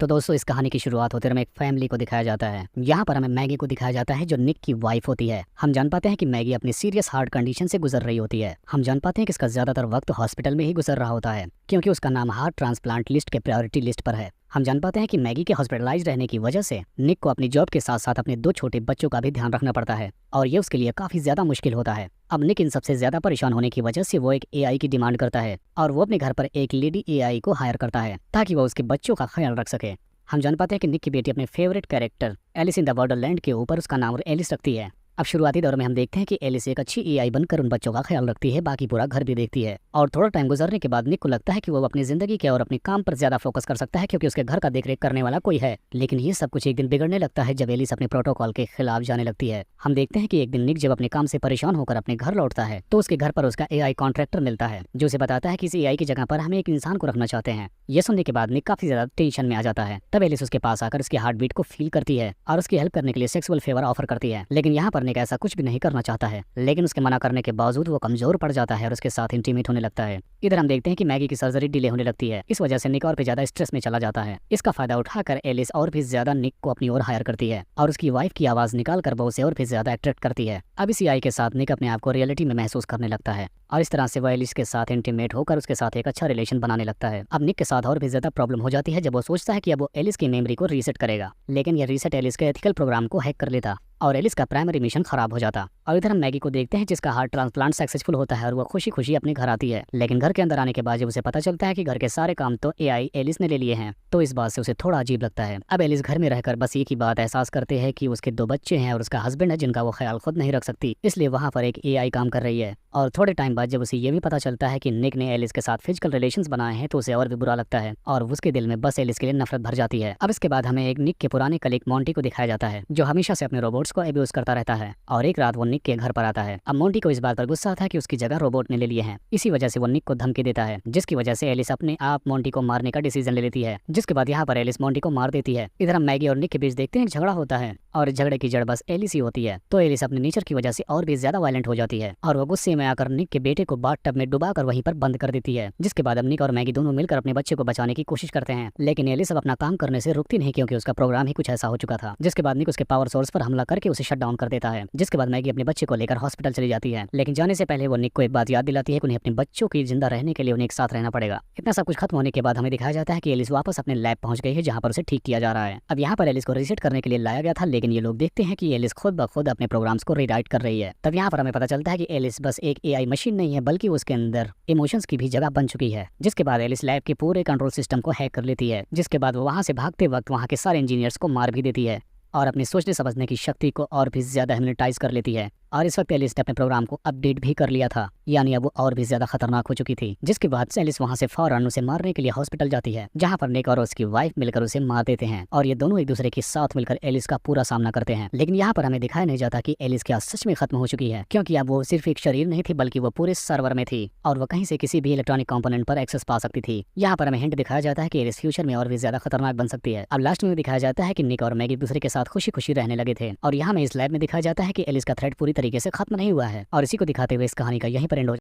तो दोस्तों इस कहानी की शुरुआत होते हमें एक फैमिली को दिखाया जाता है। यहाँ पर हमें मैगी को दिखाया जाता है जो निक की वाइफ होती है। हम जान पाते हैं कि मैगी अपनी सीरियस हार्ट कंडीशन से गुजर रही होती है। हम जान पाते हैं कि इसका ज्यादातर वक्त हॉस्पिटल में ही गुजर रहा होता है क्योंकि उसका नाम हार्ट ट्रांसप्लांट लिस्ट के प्रायोरिटी लिस्ट पर है। हम जान पाते हैं कि मैगी के हॉस्पिटलाइज रहने की वजह से निक को अपनी जॉब के साथ साथ अपने दो छोटे बच्चों का भी ध्यान रखना पड़ता है और ये उसके लिए काफी ज्यादा मुश्किल होता है। अब निक इन सबसे ज्यादा परेशान होने की वजह से वो एक एआई की डिमांड करता है और वो अपने घर पर एक लेडी एआई को हायर करता है ताकि वो उसके बच्चों का ख्याल रख सके। हम जान पाते हैं कि निक की बेटी अपने favourite character Alice in the Wonderland के ऊपर उसका नाम एलिस रखती है। अब शुरुआती दौर में हम देखते हैं कि एलिस एक अच्छी एआई बनकर उन बच्चों का ख्याल रखती है, बाकी पूरा घर भी देखती है। और थोड़ा टाइम गुजरने के बाद निक को लगता है कि वो अपनी जिंदगी के और अपने काम पर ज्यादा फोकस कर सकता है क्योंकि उसके घर का देखरेख करने वाला कोई है। लेकिन ये सब कुछ एक दिन बिगड़ने लगता है जब एलिस अपने प्रोटोकॉल के खिलाफ जाने लगती है। हम देखते हैं कि एक दिन निक जब अपने काम से परेशान होकर अपने घर लौटता है तो उसके घर पर उसका एआई कॉन्ट्रैक्टर मिलता है जो उसे बताता है कि इस एआई की जगह पर हमें एक इंसान को रखना चाहते हैं। ये सुनने के बाद निक काफी ज्यादा टेंशन में आ जाता है। तब एलिस उसके पास आकर उसकी हार्ट बीट को फील करती है और उसकी हेल्प करने के लिए सेक्सुअल फेवर ऑफर करती है। लेकिन यहाँ पर निक ऐसा कुछ भी नहीं करना चाहता है, लेकिन उसके मना करने के बावजूद वो कमजोर पड़ जाता है और उसके साथ इंटीमेट होने लगता है। इधर हम देखते हैं कि मैगी की सर्जरी डिले होने लगती है। इस वजह से निक और भी ज्यादा स्ट्रेस में चला जाता है। इसका फायदा उठाकर एलिस और भी ज्यादा निक को अपनी ओर हायर करती है और उसकी वाइफ की आवाज निकालकर वो उसे और भी ज्यादा अट्रैक्ट करती है। अब इस एआई के साथ निक अपने आप को रियलिटी में महसूस करने लगता है और इस तरह से वो एलिस के साथ इंटीमेट होकर उसके साथ एक अच्छा रिलेशन बनाने लगता है। अब निक के साथ और भी ज्यादा प्रॉब्लम हो जाती है जब वो सोचता है कि अब वो एलिस की मेमोरी को रीसेट करेगा, लेकिन यह रीसेट एलिस के एथिकल प्रोग्राम को हैक कर लेता और एलिस का प्राइमरी मिशन खराब हो जाता। और इधर हम मैगी को देखते हैं जिसका हार्ट ट्रांसप्लांट सक्सेसफुल होता है और वो खुशी खुशी अपने घर आती है। लेकिन घर के अंदर आने के बाद जब उसे पता चलता है कि घर के सारे काम तो एआई एलिस ने ले लिए हैं तो इस बात से उसे थोड़ा अजीब लगता है। अब एलिस घर में रहकर बस एक ही बात एहसास करते हैं कि उसके दो बच्चे हैं और उसका हस्बैंड है जिनका वो ख्याल खुद नहीं रख सकती, इसलिए वहाँ पर एक एआई काम कर रही है। और थोड़े टाइम बाद जब उसे ये भी पता चलता है कि निक ने एलिस के साथ फिजिकल रिलेशंस बनाए हैं तो उसे और भी बुरा लगता है और उसके दिल में बस एलिस के लिए नफरत भर जाती है। अब इसके बाद हमें एक निक के पुराने कलीग मोंटी को दिखाया जाता है जो हमेशा से अपने रोबोट्स को अब्यूज करता रहता है और एक रात वो निक के घर पर आता है। अब मोंटी को इस बात पर गुस्सा था कि उसकी जगह रोबोट ने ले लिए हैं। इसी वजह से वो निक को धमकी देता है जिसकी वजह से एलिस अपने आप मोंटी को मारने का डिसीजन ले लेती है, जिसके बाद यहाँ पर एलिस मोंटी को मार देती है। इधर हम मैगी और निक के बीच देखते हैं झगड़ा होता है और झगड़े की जड़ बस एलिस ही होती है। तो एलिस अपने नेचर की वजह से और भी ज्यादा वायलेंट हो जाती है और वो गुस्से में आकर निक के बेटे को बाथटब में डुबाकर वहीं पर बंद कर देती है। जिसके बाद अब निक और मैगी दोनों मिलकर अपने बच्चे को बचाने की कोशिश करते हैं, लेकिन एलिस अब अपना काम करने से रुकती नहीं क्योंकि उसका प्रोग्राम ही कुछ ऐसा हो चुका था। जिसके बाद निक उसके पावर सोर्स पर हमला करके उसे शट डाउन कर देता है। जिसके बाद मैगी अपने बच्चे को लेकर हॉस्पिटल चली जाती है, लेकिन जाने से पहले वो निक को एक बात याद दिलाती है कि उन्हें अपने बच्चों की जिंदा रहने के लिए उन्हें एक साथ रहना पड़ेगा। इतना सब कुछ खत्म होने के बाद हमें दिखाया जाता है कि एलिस वापस अपने लैब पहुंच गई है जहां पर उसे ठीक किया जा रहा है। अब यहाँ पर एलिस को रीसेट करने के लिए लाया गया था, लेकिन ये लोग देखते हैं कि एलिस खुद ब खुद अपने प्रोग्राम्स को रीराइट कर रही है। तब यहाँ पर हमें पता चलता है कि एलिस बस एक एआई मशीन नहीं है बल्कि उसके अंदर इमोशंस की भी जगह बन चुकी है। जिसके बाद एलिस लैब के पूरे कंट्रोल सिस्टम को हैक कर लेती है, जिसके बाद वो वहां से भागते वक्त वहां के सारे इंजीनियर्स को मार भी देती है और अपनी सोचने समझने की शक्ति को और भी ज्यादा हिप्नोटाइज कर लेती है। और इस वक्त एलिस ने अपने प्रोग्राम को अपडेट भी कर लिया था, यानी अब वो और भी ज्यादा खतरनाक हो चुकी थी। जिसके बाद एलिस वहां से फौरन उसे मारने के लिए हॉस्पिटल जाती है जहां पर निक और उसकी वाइफ मिलकर उसे मार देते हैं और ये दोनों एक दूसरे के साथ मिलकर एलिस का पूरा सामना करते हैं। लेकिन यहाँ पर हमें दिखाया नहीं जाता कि एलिस क्या सच में खत्म हो चुकी है, क्योंकि अब वो सिर्फ एक शरीर नहीं थी बल्कि वो पूरे सर्वर में थी और वो कहीं से किसी भी इलेक्ट्रॉनिक कंपोनेंट पर एक्सेस पा सकती थी। यहाँ पर हमें हिंट दिखाया जाता है कि एलिस फ्यूचर में और भी ज्यादा खतरनाक बन सकती है। अब लास्ट में दिखाया जाता है कि निक और मैगी दूसरे के साथ खुशी खुशी रहने लगे थे और यहाँ में इस लैब में दिखाया जाता है कि एलिस का थ्रेट पूरी तरीके से खत्म नहीं हुआ है। और इसी को दिखाते हुए इस कहानी का यहीं पर एंड हो